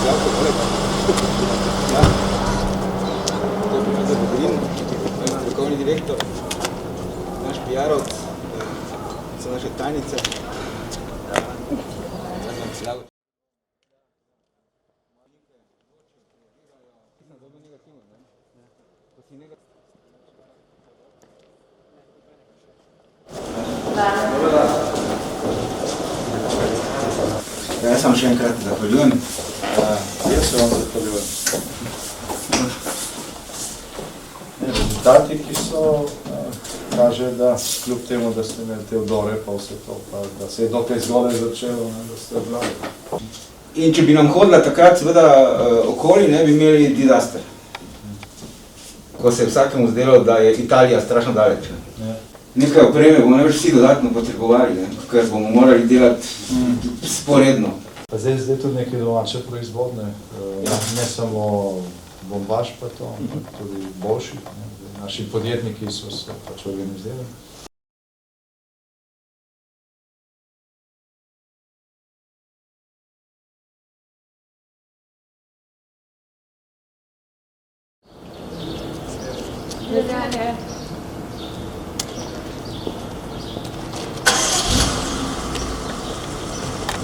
Zdravko, kolega. Ja. To je profesor Dobrin, strokovni direktor, naš PR-ovc, so naše tajnice. Jaz sem še enkrat zahvaljujem. Jaz se vam zahvaljujem. Rezultati, ki so, kaže, da kljub temu, da ste imeli te vdore, pa vse to, pa da se je dokaj zgodaj začelo, da ste vladi. In če bi nam hodila takrat seveda okoli, ne, bi imeli disaster. Ko se je vsakemu zdelo, da je Italija strašno daleč. Ja. Nekaj opreme bomo največ vsi dodatno potrebovali, ne, ker bomo morali delati sporedno. Pa zdaj tudi neke domače proizvodne, ne samo bombaž pa to, ampak tudi boljši. Naši podjetniki so se pač organizirali. Ljubljane.